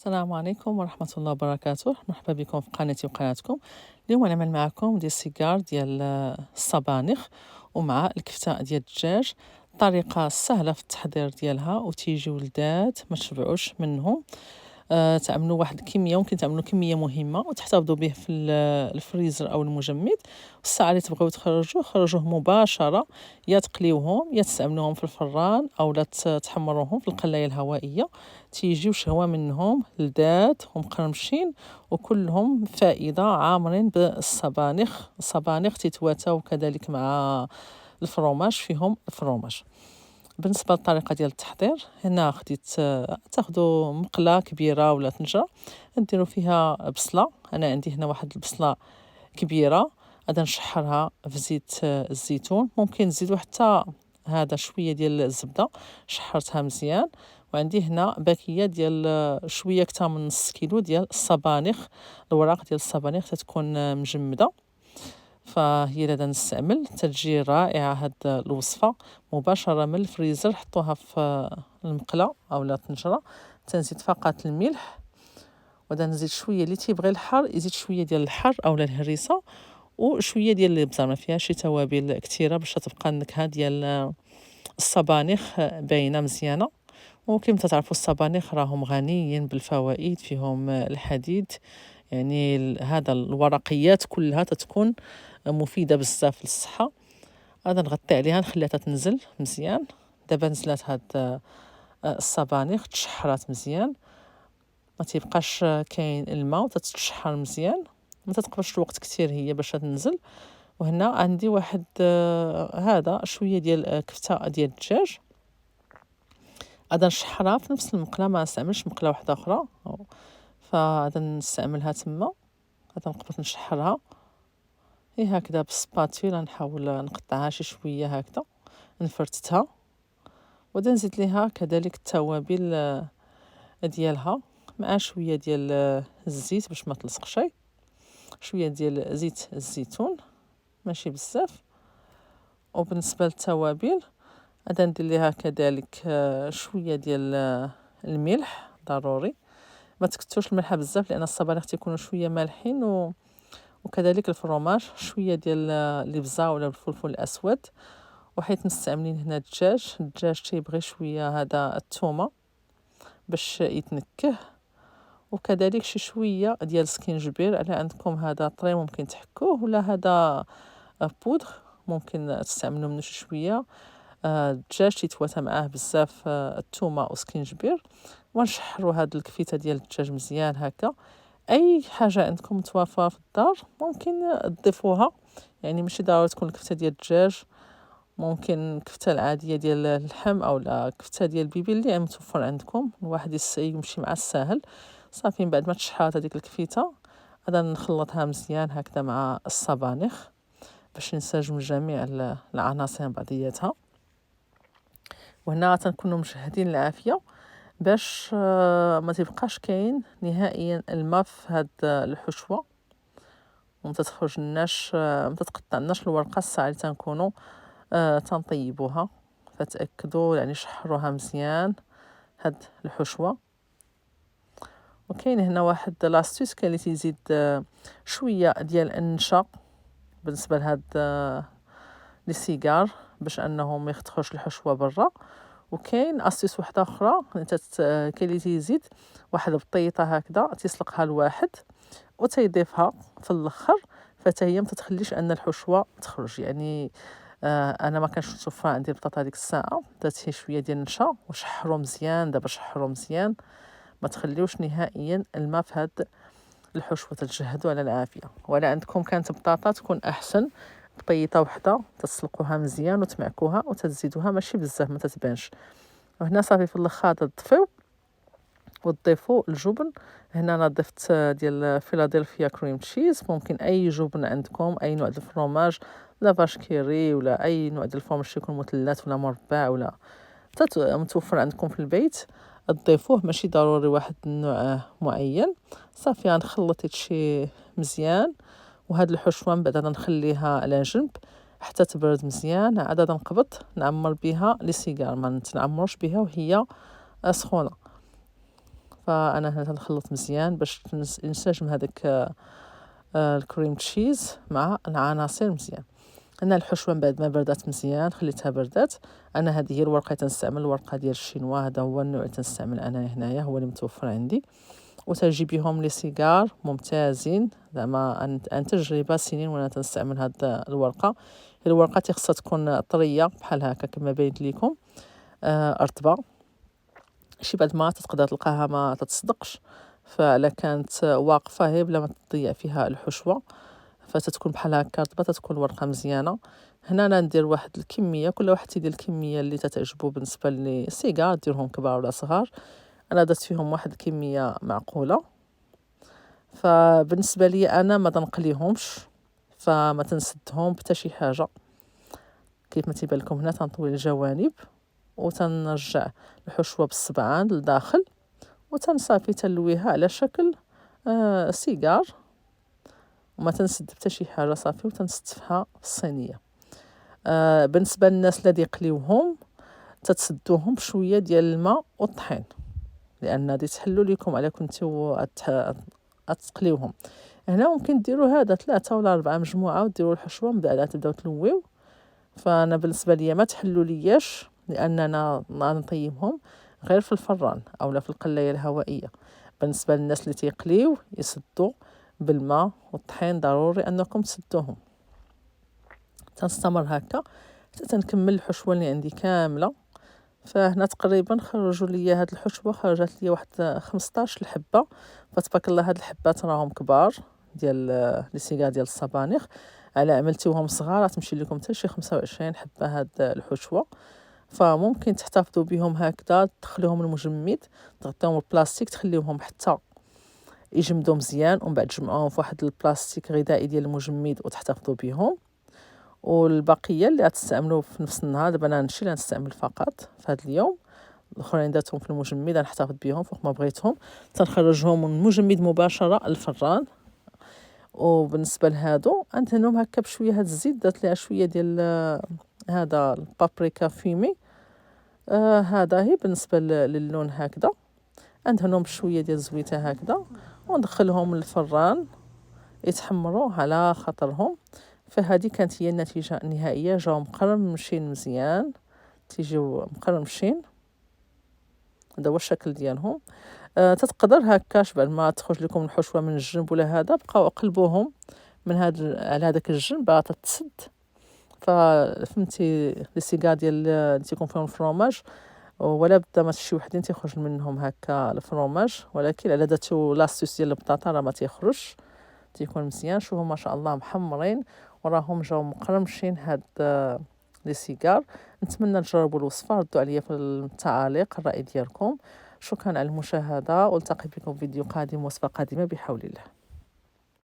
السلام عليكم ورحمة الله وبركاته، مرحبا بكم في قناتي وقناتكم. اليوم غنعمل معكم ديال السيجار ديال الصبانخ ومع الكفتة ديال الدجاج. طريقة سهلة في التحضير ديالها وتيجي ولدات ما تشبعوش منهم. تعملوا واحد الكمية، ممكن تعملوا كمية مهمة وتحتفظوا به في الفريزر أو المجمد. الساعة اللي تبغيو خرجوه مباشرة، يا تقليوهم يا تستعملوهم في الفران أو لا تحمروهم في القلاية الهوائية. تيجيو شهوة منهم لذات ومقرمشين وكلهم فائدة، عامرين بالصبانخ. الصبانخ تتواتاو كذلك مع الفرomage، فيهم الفرomage. بالنسبة للطريقة ديال التحضير، هنا خديت تاخدو مقلة كبيرة ولا طنجرة، نديرو فيها بصلة. أنا عندي هنا واحد البصلة كبيرة، غادا نشحرها في زيت الزيتون. ممكن نزيدو حتى هذا شوية ديال الزبدة، شحرتها مزيان. وعندي هنا باكية ديال شوية كتر من نص كيلو ديال الصبانخ. الوراق ديال الصبانخ تتكون مجمدة، فهي اللي غادا نستعمل. تتجي رائعة هاد الوصفة مباشرة من الفريزر. حطوها في المقلة أو الطنجرة. تنزيد فقط الملح، وغادا نزيد شوية اللي تيبغي الحار يزيد شوية ديال الحار أو الهريسة، وشوية ديال الإبزار. ما فيها شي توابل كثيرة باش تبقى النكهة ديال الصبانخ باينة مزيانة. وكما تعرفوا الصبانخ راهم غنيين بالفوائد، فيهم الحديد. يعني هذا الورقيات كلها تتكون مفيدة بزاف للصحة. غادا نغطي عليها نخليها تنزل مزيان. دابا نزلات هاد الصبانخ تشحرات مزيان، ما تيبقاش كاين الماء وتتشحر مزيان. ما تتقبلش الوقت كتير هي باش تنزل. وهنا عندي واحد هذا شويه ديال كفته ديال الدجاج، غادا نشحرها في نفس المقله، ما نستعملش مقله واحده اخرى. فغادا نستعملها تما. غادا نقبط نشحرها هي هكذا بالسباتيلا، نحاول نقطعها شي شويه هكذا، نفرتتها. وغادا نزيد ليها كذلك التوابل ديالها، مع شويه ديال الزيت باش ما تلصق شي، شويه ديال زيت الزيتون ماشي بزاف. وبالنسبه للتوابل غادا ندير ليها كذلك شويه ديال الملح ضروري. ما تكثرش الملح بزاف لان الصبانخ تيكونوا شويه مالحين. وكذلك الفرomage شويه ديال الابزار ولا الفلفل الاسود. وحيت مستعملين هنا الدجاج تيبغي شويه هذا الثومه باش يتنكه. وكذلك شي شويه ديال السكينجبير، على عندكم هذا طري ممكن تحكوه، ولا هذا بودغ ممكن تستعملوا منه شي شويه. الدجاج تيتواتى معاه بزاف الثومه وسكينجبير. ونشحروا هاد الكفيته ديال الدجاج مزيان هكا. اي حاجه عندكم متوفره في الدار ممكن تضيفوها، يعني ماشي ضروري تكون الكفته ديال الدجاج. ممكن الكفته العاديه ديال اللحم او لا كفته ديال البيبي اللي متوفر عندكم، الواحد يمشي مع الساهل. صافي من بعد ما تشحرات هذيك الكفيته، غادا نخلطها مزيان هكذا مع الصبانخ باش نسجم جميع العناصر بعضياتها. وهنا تنكونوا مجهدين العافيه باش ما تبقاش كاين نهائيا الماء في هاد الحشوه، وما تخرجناش ما تتقطعناش الورقه الساعه اللي تنكونوا تنطيبوها. فتاكدوا يعني شحروها مزيان هاد الحشوه. وكاين هنا واحد لاستيس كاين اللي تيزيد شويه ديال النشا بالنسبه لهاد لي سيجار باش انه ما يخرجش الحشوه برا. وكاين اسيس واحده اخرى كاين اللي تيزيد واحد بطيطه هكذا تيسلقها الواحد وتيضيفها في الاخر، فتا هي ما تتخليش ان الحشوه تخرج. يعني انا ما كانش نشوفها عندي البطاطا هذيك الساعه، درت هي شويه ديال النشا وشحرو مزيان. دابا شحرو مزيان، ما تخليوش نهائيا الماء في هاد الحشوه. تجهدوا على العافيه. ولا عندكم كانت بطاطا تكون احسن، بطيطه وحده تسلقوها مزيان وتمعكوها وتزيدوها ماشي بزاف ما تتبانش. وهنا صافي في الاخر تطفيو وتضيفوا الجبن. هنا انا ضفت ديال فيلادلفيا كريم تشيز. ممكن اي جبن عندكم، اي نوع ديال الفرomage، لا باش كيري ولا اي نوع ديال الفرomage يكون مثلث ولا مربع ولا متوفر عندكم في البيت تضيفوه، ماشي ضروري واحد النوع معين. صافي غنخلط هادشي مزيان. وهاد الحشوه من بعد نخليها على جنب حتى تبرد مزيان. عاد نقبض نعمر بها لي سيجار، ما نعمروش بها وهي سخونه. فأنا هنا تنخلط مزيان باش ينسجم هذاك الكريم تشيز مع العناصر مزيان. هنا الحشوة من بعد ما بردات مزيان خليتها بردات. أنا هذه هي الورقة تنستعمل الورقة ديال الشينوا، هذا هو النوع اللي تنستعمل أنا هنايا، هو اللي متوفر عندي. وتجيبيهم لي سيجار ممتازين، زعما عن تجربة سنين وانا تنستعمل هاد الورقة. الورقة خصها تكون طرية بحال هكا كما بينت ليكم، رطبة، شي بعد ما تقدر تلقاها ما تتصدقش، فعلا كانت واقفة هي بلا ما تضيع فيها الحشوة فتتكون بحال هكا رطبة، تتكون الورقة مزيانة. هنا انا ندير واحد الكمية، كل واحد تيدير الكمية اللي تتعجبو. بالنسبة للسيجار ديرهم كبار ولا صغار، انا درت فيهم واحد الكمية معقولة. فبالنسبة لي انا ما تنقليهمش، فما تنسدهم بتا شي حاجة. كيف ما تيبان لكم هنا تنطوي الجوانب وتنرجع الحشوة بالصبعان لداخل وتنصافي تنلويها على شكل سيجار، وما تنسد بتا شي حاجة صافي، وتنستفها في الصينية. بالنسبة للناس اللي يقليوهم تتسدوهم بشوية ديال الماء والطحين، لان غادي تحلوا لكم على كنتو تقليوهم. هنا ممكن ديروا هذا 3 ولا 4 مجموعة وديروا الحشوة من بعد تبداو تلويو. فانا بالنسبة لي ما تحلوا لياش، لاننا نطيبهم غير في الفران اولا في القلاية الهوائية. بالنسبة للناس اللي تيقليو يسدوا بالماء والطحين، ضروري انكم تسدوهم. تنستمر هكا حتى تنكمل الحشوة اللي عندي كاملة. فهنا تقريبا خرجوا لي هاد الحشوة، خرجت لي واحد 15 الحبة، فتبارك الله. هاد الحبات راهم كبار ديال لي سيغار ديال الصبانيغ، على عملتيوهم صغار تمشي لكم حتى شي 25 حبة هاد الحشوة. فممكن تحتفظوا بهم هكذا، تدخلوهم المجمد، تغطيهم بالبلاستيك، تخليوهم حتى يجمدوا مزيان، ومن بعد تجمعوهم في واحد البلاستيك غذائي ديال المجمد وتحتفظوا بهم. والبقيه اللي غتستعملوا في نفس النهار، دابا انا هادشي اللي غنستعمل فقط في هذا اليوم، الاخرين درتهم في المجمد غنحتفظ بهم فوق ما بغيتهم. تنخرجهم من المجمد مباشره للفران. وبالنسبه لهادو غندهنهم هكا بشويه هاد الزيت، درت ليها شويه ديال هذا البابريكا فيمي. هذا هي بالنسبه للون هكذا. غندهنهم بشويه ديال الزويته هكذا وندخلهم للفران يتحمروا على خاطرهم. فهذه كانت هي النتيجة النهائية، جاو مقرمشين مزيان، تيجيو مقرمشين. هذا هو الشكل ديالهم. تتقدر هكاش بعد ما تخرج لكم الحشوة من الجنب ولا هذا، بقاو قلبوهم من على هذاك الجنب تتسد. فهمتي لي سيغار ديال تيكون فيهم الفرomage، ولا بدا ما شي وحدين تيخرج منهم هكا الفرomage، ولكن على درتو لاستيس ديال البطاطا راه ما تيخرجش، تيكون مزيان. شوفوا ما شاء الله محمرين وراهم جاو مقرمشين هاد لي سيغار. نتمنى تجربوا الوصفه، ردوا عليا في التعاليق الراي ديالكم. شكرا على المشاهده، والتقي بكم في فيديو قادم، وصفه قادمه بحول الله.